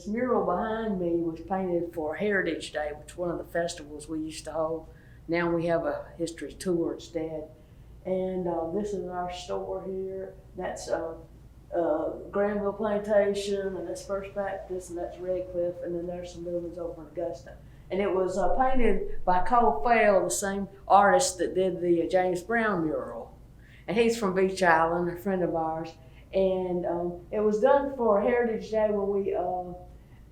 this mural behind me was painted for Heritage Day, which is one of the festivals we used to hold. Now we have a history tour instead. And this is our store here. That's Granville Plantation, and that's First Baptist, and that's Redcliffe, and then there's some buildings over in Augusta. And it was painted by Cole Fell, the same artist that did the James Brown mural. And he's from Beech Island, a friend of ours. And it was done for Heritage Day when we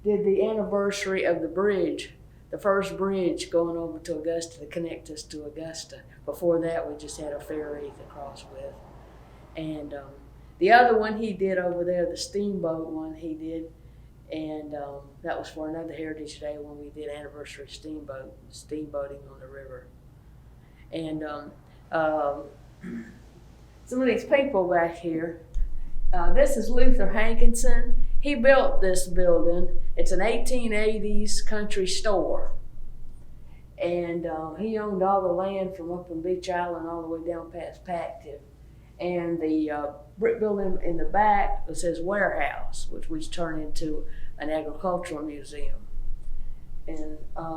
did the anniversary of the bridge, the first bridge going over to Augusta to connect us to Augusta. Before that, we just had a ferry to cross with. And the other one he did over there, the steamboat one he did, and that was for another Heritage Day when we did anniversary steamboating on the river. And some of these people back here, this is Luther Hankinson. He built this building. It's an 1880s country store. And he owned all the land from up in Beech Island all the way down past Pactive. And the brick building in the back was his warehouse, which we turned into an agricultural museum. And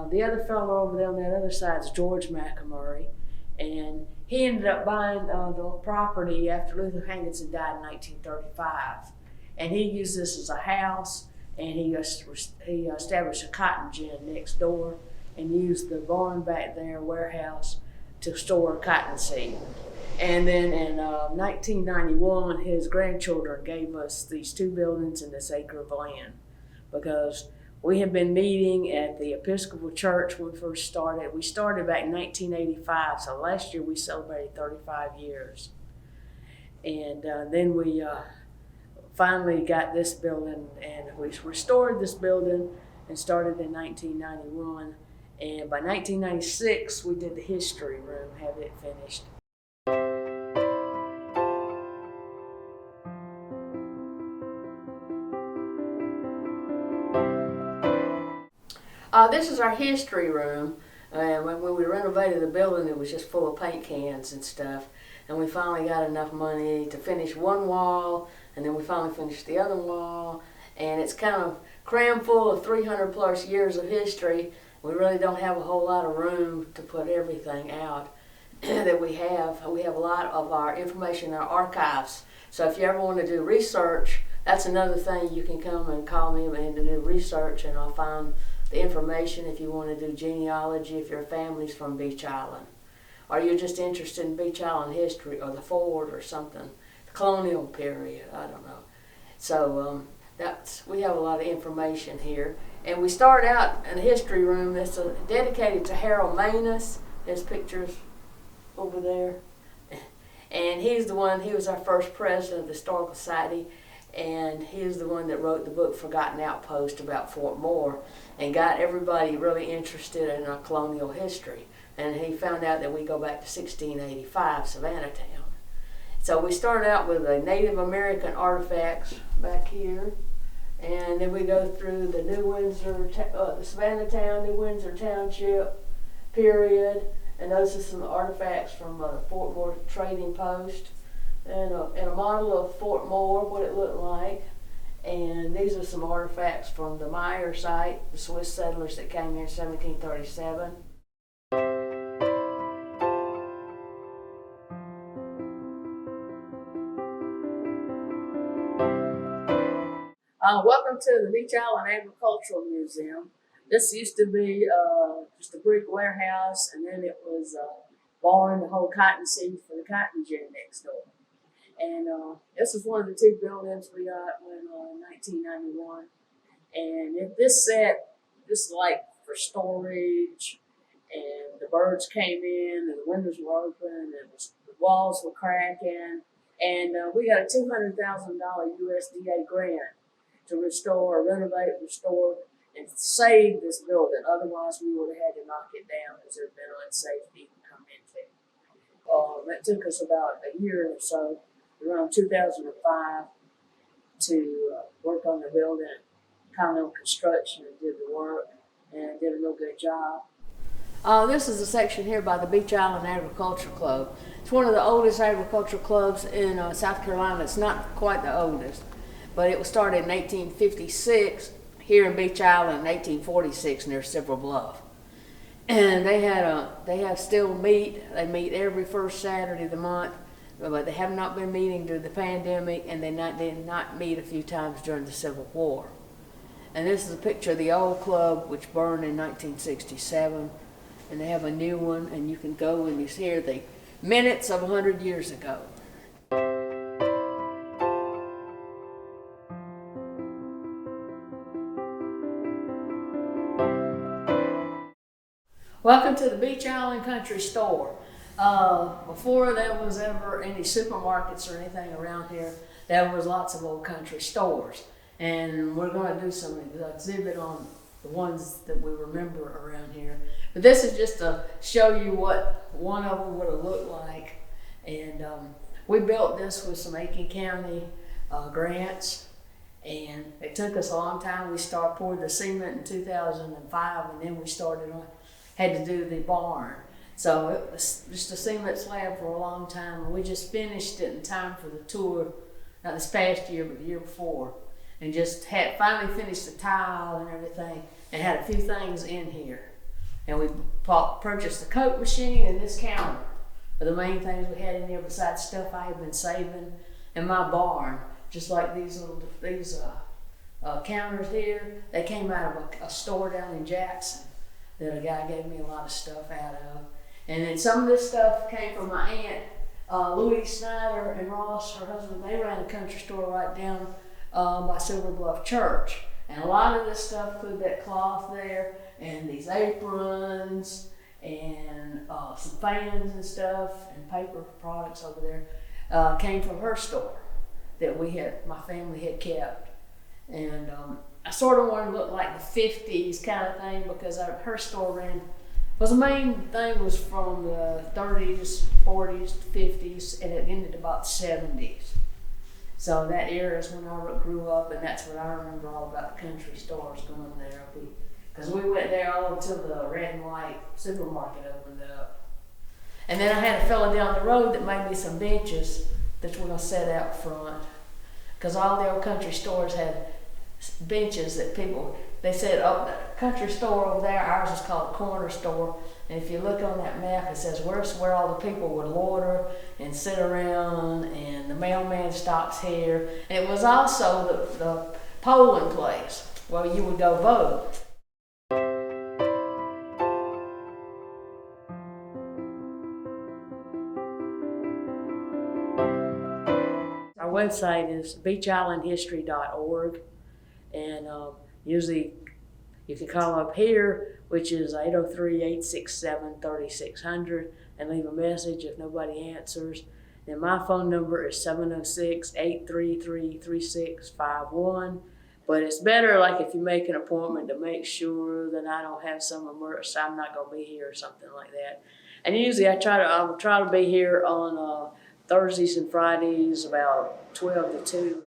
the other fellow over there on that other side is George Mcmurray. And he ended up buying the property after Luther Hankinson died in 1935. And he used this as a house, and he established a cotton gin next door and used the barn back there, warehouse, to store cottonseed. And then in 1991, his grandchildren gave us these two buildings and this acre of land, because we had been meeting at the Episcopal Church when we first started. We started back in 1985, so last year we celebrated 35 years. And then we finally got this building, and we restored this building and started in 1991. And by 1996, we did the history room, have it finished. This is our history room. When we renovated the building, it was just full of paint cans and stuff. And we finally got enough money to finish one wall, and then we finally finished the other wall. And it's kind of crammed full of 300 plus years of history. We really don't have a whole lot of room to put everything out that we have. We have a lot of our information in our archives. So if you ever want to do research, that's another thing. You can come and call me and do research, and I'll find the information if you want to do genealogy, if your family's from Beech Island, or you're just interested in Beech Island history or the fort or something, the colonial period, I don't know. So we have a lot of information here. And we start out in a history room that's dedicated to Harold Manus. His pictures over there. And he was our first president of the Historical Society. And he was the one that wrote the book Forgotten Outpost about Fort Moore and got everybody really interested in our colonial history. And he found out that we go back to 1685, Savannah Town. So we start out with the Native American artifacts back here. And then we go through the New Windsor, the Savannah Town, New Windsor Township period. And those are some artifacts from the Fort Moore Trading Post. And a model of Fort Moore, what it looked like. And these are some artifacts from the Meyer site, the Swiss settlers that came here in 1737. Welcome to the Beech Island Agricultural Museum. This used to be just a brick warehouse, and then it was a barn to hold cottonseed for the cotton gin next door. And this is one of the two buildings we got in 1991. And this set, this like for storage, and the birds came in, and the windows were open, and the walls were cracking. And we got a $200,000 USDA grant to renovate, restore, and save this building. Otherwise, we would have had to knock it down because there had been unsafe people come into it. That took us about a year or so, around 2005, to work on the building, Continental Construction, and did the work, and did a real good job. This is a section here by the Beech Island Agricultural Club. It's one of the oldest agricultural clubs in South Carolina. It's not quite the oldest, but it was started in 1856, here in Beech Island in 1846 near Silver Bluff. And they have still meet. They meet every first Saturday of the month, but they have not been meeting due to the pandemic, and they did not meet a few times during the Civil War. And this is a picture of the old club, which burned in 1967, and they have a new one, and you can go and you hear the minutes of 100 years ago. Welcome to the Beech Island Country Store. Before there was ever any supermarkets or anything around here, there was lots of old country stores. And we're going to do some exhibit on the ones that we remember around here. But this is just to show you what one of them would have looked like. And we built this with some Aiken County grants. And it took us a long time. We poured the cement in 2005, and then we had to do the barn. So it was just a cement slab for a long time. And we just finished it in time for the tour, not this past year, but the year before. And just finally finished the tile and everything, and had a few things in here. And we purchased the Coke machine and this counter. But the main things we had in here besides stuff I had been saving, and my barn, just like these counters here, they came out of a store down in Jackson that a guy gave me a lot of stuff out of. And then some of this stuff came from my aunt, Louise Snyder and Ross, her husband. They ran a country store right down by Silver Bluff Church. And a lot of this stuff, included that cloth there, and these aprons, and some fans and stuff, and paper products over there, came from her store that my family had kept. And I sort of wanted to look like the 50s kind of thing, because her store the main thing was from the 30s, 40s, 50s, and it ended about the 70s. So that era is when I grew up, and that's what I remember all about the country stores going there. Because we went there all until the red and white supermarket opened up. And then I had a fella down the road that made me some benches that we're going to set out front. Because all the old country stores had benches that they said, oh, the country store over there, ours is called a corner store. And if you look on that map, it says where all the people would loiter and sit around, and the mailman stops here. And it was also the polling place where you would go vote. Our website is beachislandhistory.org, and usually you can call up here, which is 803-867-3600, and leave a message if nobody answers. And my phone number is 706-833-3651. But it's better, like, if you make an appointment, to make sure that I don't have some emergency, I'm not going to be here or something like that. And usually I'll try to be here on Thursdays and Fridays about 12 to 2.